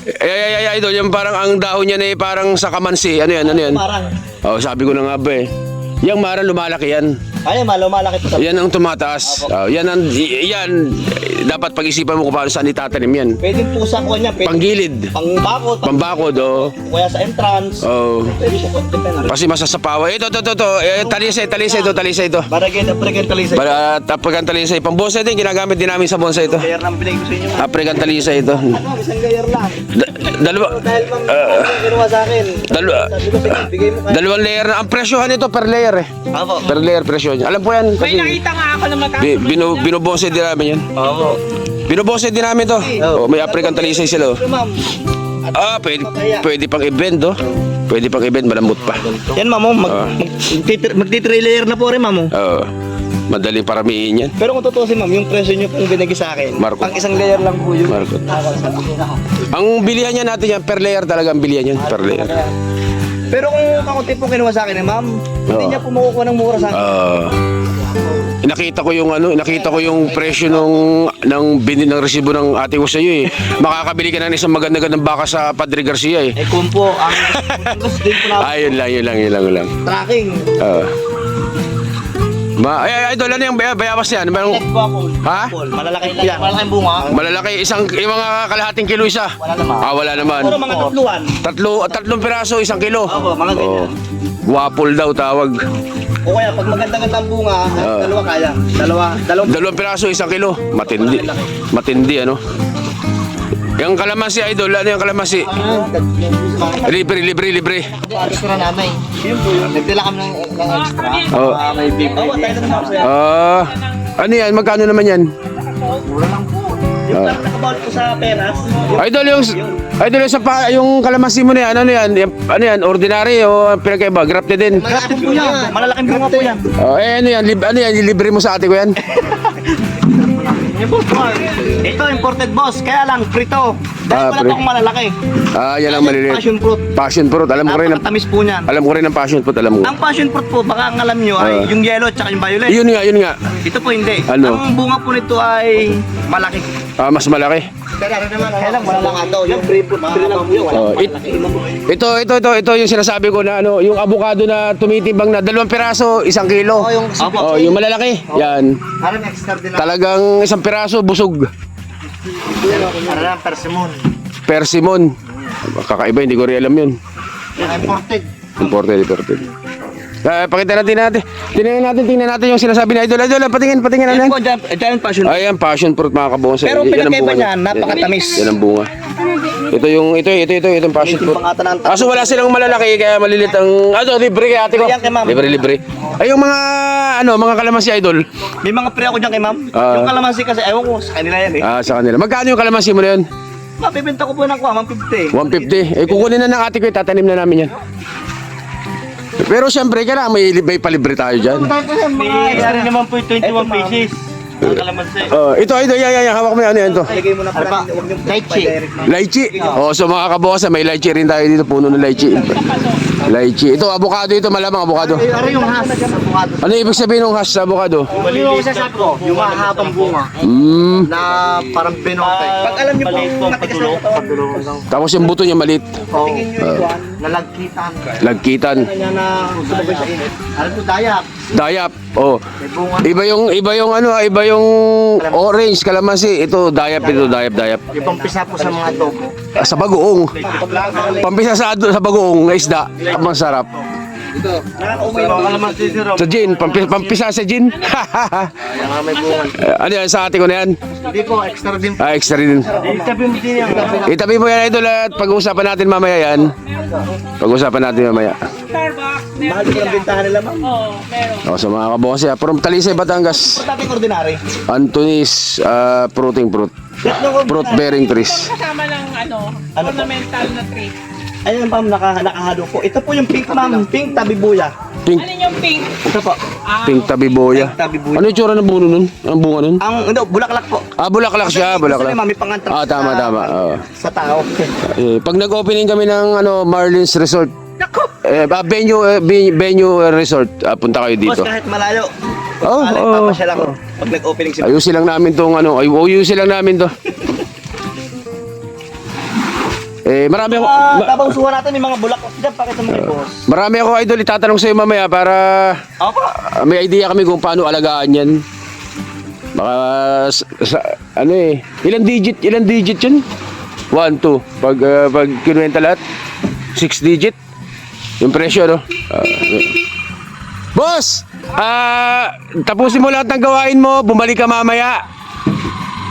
Ay, idol, yung parang ang dahon niya na parang sa kamansi. Ano yan, ano yan? Marang. Oh, sabi ko na nga ba eh. Yung marang lumalaki yan. Ay, malaki po sa... Yan ang tumataas. Yan dapat pag-isipan mo kung paano saan itatanim yan. Pwede po sa kuha niya. Pwede Panggilid. pangbakod. Pambakod, oh. Kaya sa entrance. Oh. Pwede siya. Depende. Kasi masasapawa. Ito. Talisa ito. Barangay na African Talisay. Para African Talisa. Pang bonsai din, ginagamit din namin sa bonsai ito. Gayer lang pinay ko sa inyo. African Talisa ito. Ano, isang gayer lang. Dalawa. Dahil bang ginawa sa akin. Dalawa. Sabi ko, sige, bigay mo kaya. Dalawang layer na. Ang presyohan ito per layer eh. Apo. Per layer presyo niya. Alam po yan. May Kasi nakita nga ako na magkano. binubonsai din namin yan. Apo. Binubonsai din namin to. Oh, may African Talisay sila. Oh. Pero ma'am. Pwede pang event, oh. Pwede pang event, malambot pa. Yan ma'am, magti-trailer na po rin ma'am. Oo. Madaling paramihin yan. Pero kung tutusin ma'am, yung presyo nyo pong binigay sa akin, Marco. pang isang layer lang po yun. Marco. Ang bilihan niya natin yan, per layer talaga ang bilihan yan, per layer. Pero kung kakunti po kinuha sa akin eh ma'am, hindi niya po makukuha ng mura sa akin. Nakita ko yung presyo ng resibo ng ate ko sa iyo eh. Makakabili ka na ng isang maganda-gandang baka sa Padre Garcia eh. Eh kung po, ang gusto din po na Yun lang. tracking. Idol, ano yung bayabas yan? Mayroong, ha? Malalaki po yan. Malaking bunga. Malalaki, yung mga kalahating kilo isa. Wala naman. Wala naman. Puro mga tatluan. Tatlong piraso, 1 kilo. Opo, mga ganyan. Wapol daw tawag. O kaya pag maganda-ganda ang bunga, dalawa kaya. Dalawang 2 piraso, 1 kilo. Matindi ano. Yung kalamansi, idol, ano yung kalamansi? Libre. extra namin. Yun po yun. Nagdala kami ng extra. Oh. May big. Oo, tayo na naman sa'yo. Ano yan? Magkano naman yan? Mura lang po. Yung parang nakabawal po sa peras. Idol, yung kalamansi mo na yan, ano yan, ordinary o pinagkaiba, grafted din? Grafted po yan. Malalaking bunga po yan. Ano yan, libre mo sa ate ko yan? Ito, imported boss. Kaya lang, frito. Dahil wala free. pa akong malalaki. Yan ang maliliit. Passion fruit. Passion fruit, alam ko rin Napakatamis po niyan. ang passion fruit, alam ko. Ang passion fruit po, baka ang alam nyo ay yung yellow at saka yung violet. Yun nga. Ito po hindi. Ano? Ang bunga po nito ay malaki. Mas malaki. Kaya lang, wala lang ito. Yung free fruit, free lang po yun. Ito yung sinasabi ko na yung avocado na tumitimbang na 2 piraso, 1 kilo. Yung malalaki. Yan. Parang extra din lang. Talagang 1 piraso busog. Parang persimmon. Persimmon. Kakaiba, hindi ko rin alam yun. Imported. Imported. Pakita natin. Tingnan natin yung sinasabi ni Idol. Patingin ano yan? Yan po, giant passion. Ayan, passion fruit mga kabonsa. Pero Yan ang pinagkaiba bunga niya, napakatamis. Yan ang bunga. Itong passion fruit. Kaso wala silang malalaki kaya malilit ang libre kay ate ko. Yan kay ma'am. Libre. Ay yung mga kalamansi, Idol. May mga pre ako dyan kay ma'am. Yung kalamansi kasi, ayaw ko, sa kanila yan eh. Sa kanila. Magkano yung kalamansi mo na yun? Mabibenta ko po ng 150. 150. Kukunin na ng ate ko, tatanim na namin yan. Pero siyempre, kailangan may palibre tayo dyan. May isa naman po yung 21 pieces. Ang kalamansi. Ito, hawak mo yan. Ano yan to? Lagay mo na pala. Lychee. Lychee. So mga kabosa, may lychee rin tayo dito. Puno ng lychee. Lychee. Ito, avocado ito. Malamang avocado. Ano yung has? Ano ibig sabihin ng hash sa avocado? Yung sasabi ko, yung mahabang bunga na parang binote. Pag alam niyo po, matigas na ito. Tapos yung buto niya maliit. Tingin nyo ito, nalagkitan. Lagkitan. Kanya na sumabay sa init. Ano ito, dayap. Dayap. Oh. May bunga. Iba yung orange kalamansi. Ito dayap. Ipampisa po sa mga adobo. Sa bagoong. Pampisa sa bagoong na isda. Masarap. Nakakaumay mga kalamansi si Rob. Sa gin, pampisa sa gin. May bunga. Ano yan, sa ate ko na yan? Hindi po, extra din po. Extra din. Itabi mo din yan. Itabi mo yan, Idol, at pag-uusapan natin mamaya yan. Pag-uusapan natin mamaya. Starbucks. Mahal ko lang bintahan nila ma'am. Oo, meron. Sa mga kabonsi, from Talisay, Batangas. Dati ordinary. Anthony's fruiting fruit. Fruit bearing trees. Kasama ng ornamental na tree. Ayun ma'am, nakahalo po. Ito po yung pink ma'am, pink tabibuya. Pink, Alin yung pink? Ito po. pink tabiboya. Pink tabibuya. Ano yung tsura ng buno nun? Ang bunga nun? Bulaklak po. Bulaklak siya, bulaklak. May pangantrap Tama. sa tao. Pag nag-opening kami ng Marlins Resort, Naku! venue resort, punta kayo dito. Boss, kahit malayo. Oo. Papasyal ako. Pag nag-opening si Ayusin lang namin tong ayusin lang namin to. Marami ako, Tabang suha natin, may mga bulaklak dyan. Pakita mo kay boss. marami ako idol, itatanong sa'yo mamaya para Opo. may idea kami kung paano alagaan yan. Baka, ano ilang digit yun? 1, 2. Pag kinuwenta lahat, 6 digit. Yung presyo, no? Boss! Tapusin mo lahat ng gawain mo, bumalik ka mamaya.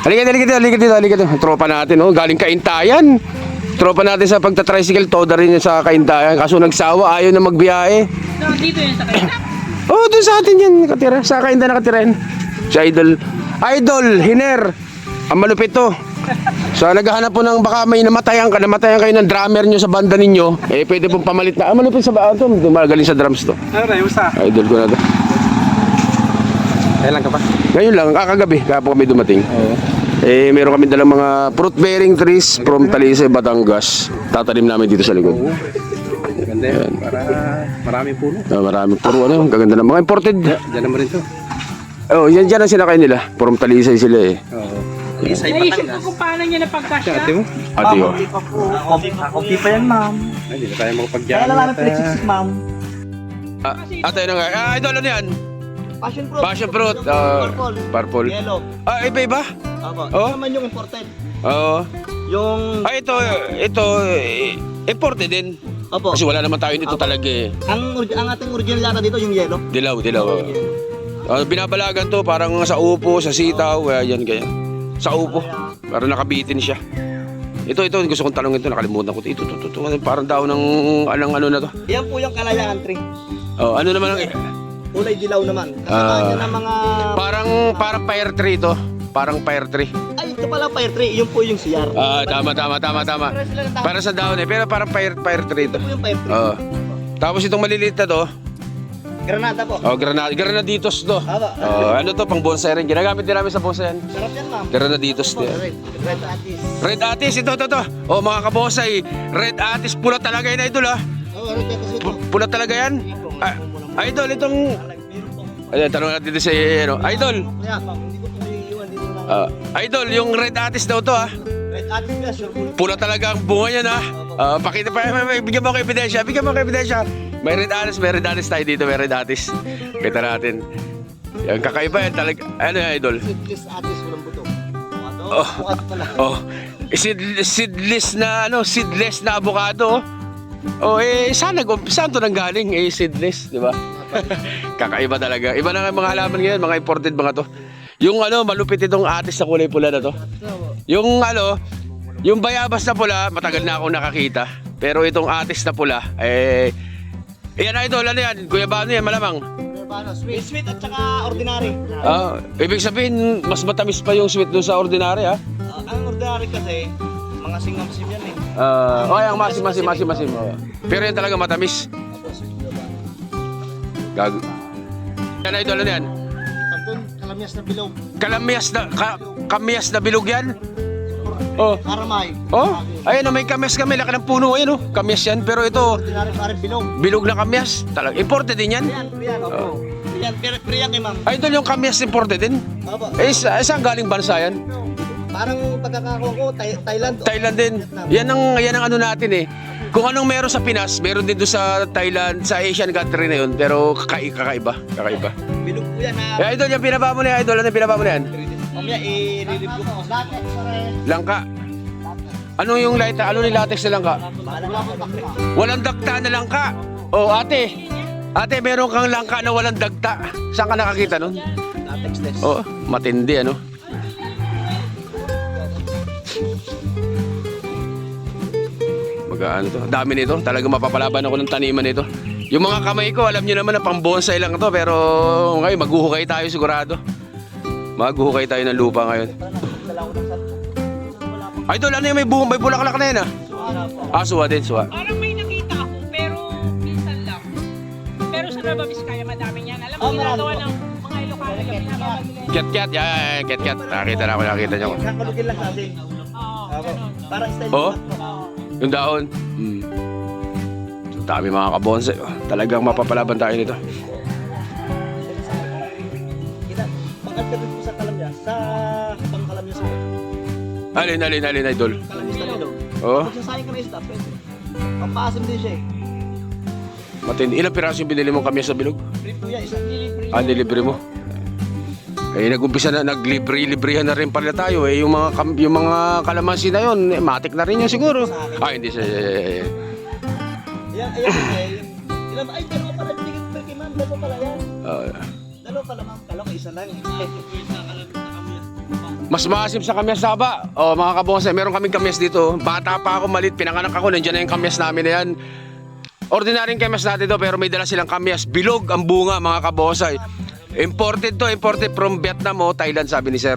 Halika dito. Tropa natin, oh. Galing Kaintayan. Tropa natin sa pagta-tricycle, toda rin yun sa Kaintayan. Kaso nagsawa, ayaw na magbiyahe. So, dito yun sa kanya. Oh, doon sa atin yan nakatira. Sa Kaintayan nakatira yan. Si Idol, Hiner. Ang malupit to. So naghahanap po ng baka may namatayan kayo ng drummer nyo sa banda ninyo. Pwede pong pamalit na. Malupit sa baan to. Magaling sa drums to. Idol ko na to. Kailan ka pa? Ngayon lang, kakagabi, kapag kami dumating. Meron kami dalang mga fruit bearing trees from Talisay, Batangas. Tatanim namin dito sa likod. Ganda yan. Para maraming puno. Maraming puro ano, gaganda ng mga imported. Diyan naman rin to. Oh, yan dyan ang sinakay nila. From Talisay sila eh. Oo. Naisip ko kung paano niya napagkasya. Ate mo? Ate ko. Hindi pa po. Kakunti pa yan, ma'am. Ay, hindi na tayo makapag-jam. Kaya lang namin pinagsiksik, ma'am. Ate, ano nga? Idol, ano yan? Passion fruit. Passion fruit. Purple. Purple. Yellow. Iba-iba? Opo. Oh. Ito naman yung imported. Oo. Yung... Ito, imported din. Opo. Kasi wala naman tayo dito talaga eh. Ang ating original yata dito yung yellow. Dilaw. Binabalagan to parang sa upo, sa sitaw, yan ganyan. Sa upo, parang nakabitin siya. Ito, gusto kong tanongin ito, nakalimutan ko. Ito, parang daw ng ano na to. Yan po yung kalayaan tree. Oh, ano naman ang... Kulay dilaw naman. Kasama niya ng mga... Parang fire tree to. Parang fire tree. Ay, ito pala fire tree. Yun po yung CR. Tama. Para sa daon eh, pero parang fire tree to. Ito po yung fire tree. Oo. Tapos itong maliliit na to, Granada po. granaditos to. Aba. Ano to, pang bonsai rin. Ginagamit din namin sa bonsai yan. Sarap yan, ma'am. Granaditos din. Red atis. Red Atis, ito. Oh, mga kabonsai, Red Atis, pula talaga yan, idol, ah. Oh, red atis ito. Pula talaga yan. Idol, itong... Ayan, tanong natin dito si, Idol. Kaya, ma'am, hindi ko po iiwan dito na. Idol, yung Red Atis daw to, ah. Red atis ka, sure po. Pula talaga ang bunga yan, ah. Pakita pa, bigyan mo ko ebidensya. May Red Atis tayo dito, may Red Atis. Kita natin. Yung kakaiba yan talaga. Ano yan, Idol? Seedless atis, walang buto. Oh. Bukat pala. Oh, seedless na avocado. Oh, saan to nanggaling? Seedless, di ba? Kakaiba talaga. Iba na nga mga halaman ngayon, mga imported mga to. Yung malupit itong atis na kulay pula na to. Yung bayabas na pula, matagal na akong nakakita. Pero itong atis na pula, yan idol, ano yan? Guyabano yan, malamang. Sweet at saka ordinary. Ibig sabihin, mas matamis pa yung sweet doon sa ordinary, ha? Ang ordinary kasi, mga singamsim yan eh. Ang masim. Pero yan talaga matamis. Gago. Yan idol, ano yan? Tantun, kalamyas na bilog. Kamyas na bilog yan? Oh. Karamay. Oh, ayun, may kamyas kami, laki ng puno, ayun, kamyas yan. Pero ito, Ordinary parang bilog. bilog na kamyas. Talaga, imported din yan. Priyan, opo. Priyan kay ma'am. Idol, yung kamyas imported din. Opo. Saan galing bansa yan? Parang pagkakakuha ko, Thailand. Thailand din. Yan ang ano natin eh. Kung anong meron sa Pinas, meron din doon sa Thailand, sa Asian country na yun. Pero kakaiba. Bilog po yan ha. Idol, yung pinaba mo na yan, idol. Ano pinaba mo na yan? Mamaya i-review ko. Latex pa rin. Langka. Ano yung latex na langka? Walang dagta na langka. Oh, ate, meron kang langka na walang dagta. Saan ka nakakita nun? Latex test. Oh, matindi ano. Ano to? Dami nito. Talaga mapapalaban ako ng taniman nito. Yung mga kamay ko, alam niyo naman na pang bonsai lang to, pero ngayon maghuhukay tayo sigurado. Maghuhukay tayo ng lupa ngayon. Idol, ano yung may bulaklak na yan ah? Suwa din. Parang may nakita ako, pero minsan lang. Pero sa Nueva Vizcaya, madami yan. Alam mo, ginagawa ng mga Ilocano yung pinababali. Ket. Nakita niyo ko. Kakalugin lang natin. Ganun. Parang style Oh? ng Yung daon. So, dami mga kabonsai. Talagang mapapalaban tayo nito. Pag-attribute po sa kalamyas, sa habang kalamyas po. Alin, idol. Kalamyas na bilog. Oo. Magsasayang ka na isda, pwede. Pampasim din siya eh. Matindi. Ilang piraso yung binili mong kamyas sa bilog? Free po yan, isang delivery. Ah, delivery mo? Eh, nag-umpisa na, naglibre-librihan na rin pala tayo eh. Yung mga kalamansi na yun, eh, matik na rin yun siguro. Ah, hindi siya. Ayan, ilan, ay, dalawa pala, binigit per kay ma'am, dalawa pala yan. Dalawa pala ma'am, kala ko isa lang. Mas maasim sa kamyas saba. Oh, mga kabonsay, meron kaming kamyas dito. Bata pa ako, malit, pinanganak ako, nandiyan na yung kamyas namin na yan. Ordinaryong kamyas natin to, pero may dala silang kamyas. Bilog ang bunga, mga kabonsay. Imported to, imported from Vietnam o Thailand, sabi ni sir.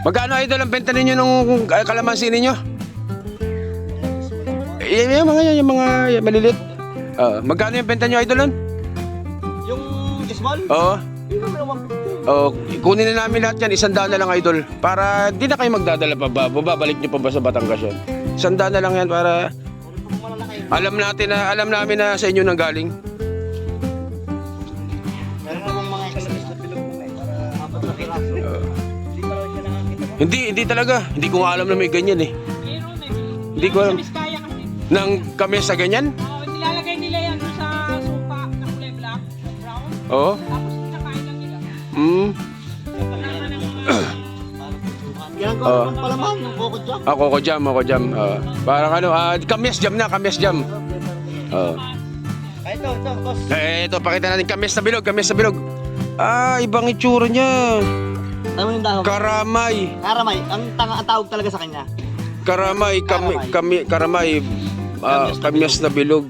Magkano idol ang benta ninyo nung kalamansi ninyo? Yung mga malilit. Magkano yung benta nyo idol nun? Yung small? Oo. Yung naman 150. Oh, kunin na namin lahat yan, 100 na lang idol. Para di na kayo magdadala pa ba, babalik nyo pa ba sa Batangas yan? 100 na lang yan para alam namin na sa inyo nang galing. Meron namang mga kalamis na bilog mo eh, para apat na piraso. Hindi pa rin siya nakakita mo. Hindi talaga. Hindi ko nga alam na may ganyan eh. Meron, may Hindi ko alam. Sa Biskaya kasi. Nang kami sa ganyan? Oo, nilalagay nila yan doon sa sopa na kulay black, brown. Oo. Tapos kinakain lang nila. Kasama ng mga... Ginagawa naman pala ma'am, yung coco jam. Coco jam. Parang ano, kamyas jam. Ay, ito, boss. Ito, pakita natin kamyas na bilog. Ibang itsura niya. Ano yung dahon? Karamay. Karamay, ang tawag talaga sa kanya. Karamay. Kamyas na bilog.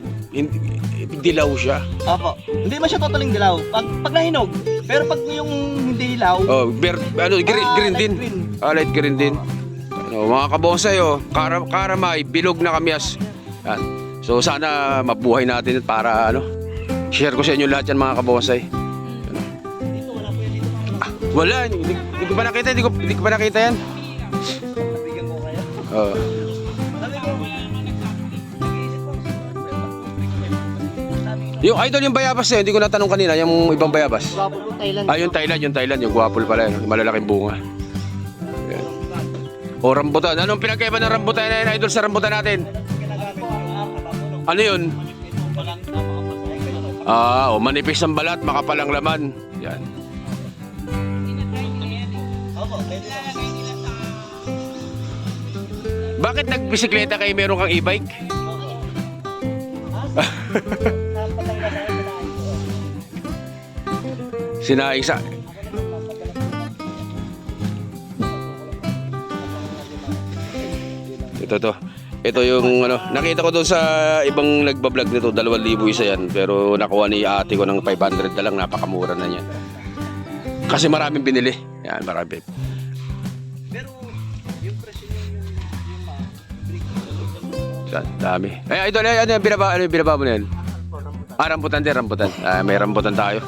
Dilaw siya. Opo. Hindi man siya totaling dilaw. Pag nahinog. Pero pag yung hindi dilaw, Green din. green. Light green din. Mga kabonsay, karamay, bilog na kamyas. Yan. So sana mabuhay natin para share ko sa inyo lahat yan mga kabonsay. Dito wala po yan dito. Wala, hindi ko pa nakita, hindi ko pa nakita yan. Nabigyan ko kayo. Oo. Yung idol yung bayabas na yun, hindi ko natanong kanina, yung ibang bayabas. Gwapo po Thailand. Yung Thailand, yung guwapol pala yun, malalaking bunga. Yan. O rambutan, anong pinagkaiba ng rambutan na yun, idol sa rambutan natin? Ano yun? Manipis ang balat, makapal ang laman. Yan. Bakit nagbisikleta kayo meron kang e-bike? Sinaing sa... Ito yung nakita ko doon sa ibang nagbablog nito, 2,000 isa yan. Pero nakuha ni ate ko ng 500 na lang, napakamura na yan. Kasi maraming binili. Yan, marami. Pero yung presyo yung Dami. Idol, ano yung binaba mo na yan? Rambutan din, rambutan. May rambutan tayo.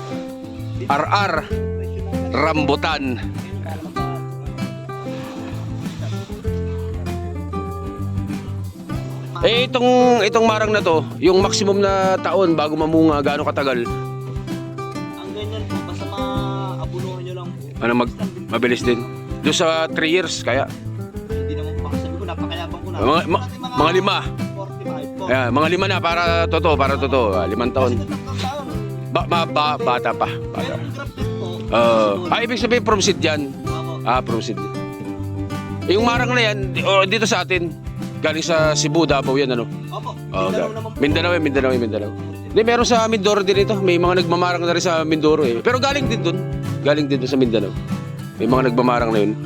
RR. Rambutan. Itong marang na to, yung maximum na taon bago mamunga, gaano katagal? ang ganyan po, basta maabunuhan nyo lang po. Mabilis din. Doon sa 3 years, kaya? Hindi naman po, sabi ko, napakayabang ko na. Mga 45 po. Mga 5 na para totoo. 5 taon. Kasi tatlong taon. Bata pa. Pero yung grafted po, Ibig sabihin from seed yan. From seed. Yung marang na yan, dito sa atin, galing sa Cebu, Davao yan, Opo, Mindanao. Hindi, meron sa Mindoro din ito. May mga nagmamarang na rin sa Mindoro eh. Pero galing din doon sa Mindanao. May mga nagmamarang na yun.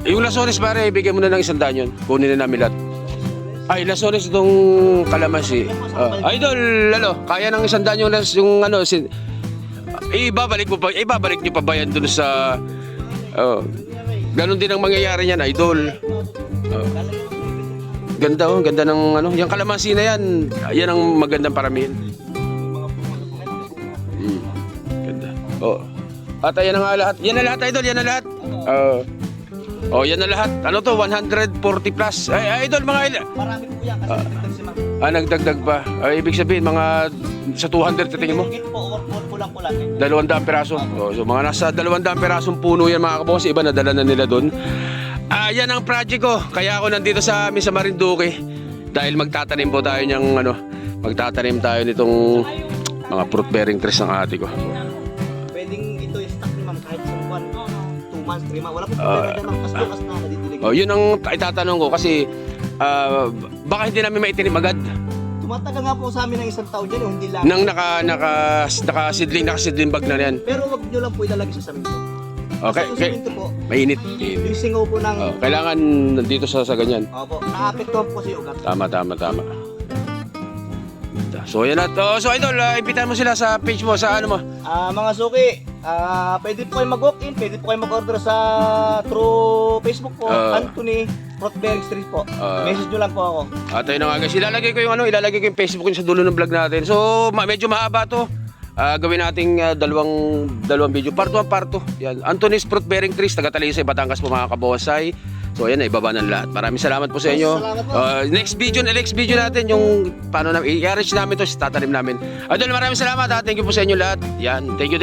Yung Lasones pare, ibigay mo na ng 100 yun. Kunin na namin lahat. Lasones itong kalamansi. Idol, kaya ng 100 yung ibabalik niyo pa ba yan doon sa ganon din ang mangyayari niyan, idol. Ganda ng yung kalamansi na yan. Yan ang magandang paramihin. Ganda. At ayan na nga lahat. Yan na lahat, idol, yan na lahat. Yan na lahat. 140 plus. Idol, mga marami po yan kasi nagdagdag si ma'am. Nagdagdag pa. Ibig sabihin, mga sa 200 tingin mo? Higit po, or kulang-kulang eh. 200 piraso. So mga nasa 200 pirasong puno yan mga kabos. Iba nadala na nila doon. yan ang project ko. Kaya ako nandito sa amin sa Marinduque. Dahil magtatanim po tayo magtatanim tayo nitong mga fruit bearing trees ng ate ko. Pwedeng ito i-stock ni ma'am kahit isang buwan. 2 months, 3 months. Wala po problema dyan ma'am. Kasi bukas na nadidilig. Oh, yun ang itatanong ko kasi baka hindi namin maitinim agad. Tumatagal nga po sa amin ng isang taon dyan, hindi lang. Nang nakasidling bag na yan. Pero wag nyo lang po ilalagay sa saminto. Okay, Kasi okay. yung saminto po, Mainit. yung singaw po ng... Kailangan nandito sa ganyan. Opo, nakapektuhan po si ugat. Tama. So yan at so idol, imbitahan mo sila sa page mo, sa ano mo. Mga suki, pwede po kayo mag-walk-in, pwede po kayo mag-order sa through Facebook po, Anthony Fruit Bearing Street po. Message nyo lang po ako. At ayun na nga guys, ilalagay ko yung Facebook yun sa dulo ng vlog natin. So medyo mahaba to. Gawin nating dalawang video. Part 1, part 2. Yan. Anthony's Fruit Bearing Trees, taga Talisay, Batangas po mga kabonsai. So ayan, ibaba ng lahat. Maraming salamat po sa inyo. Salamat po. Next video natin yung paano namin i-arrange namin to, tatanim namin. Idol, maraming salamat ha. Thank you po sa inyo lahat. Yan, thank you.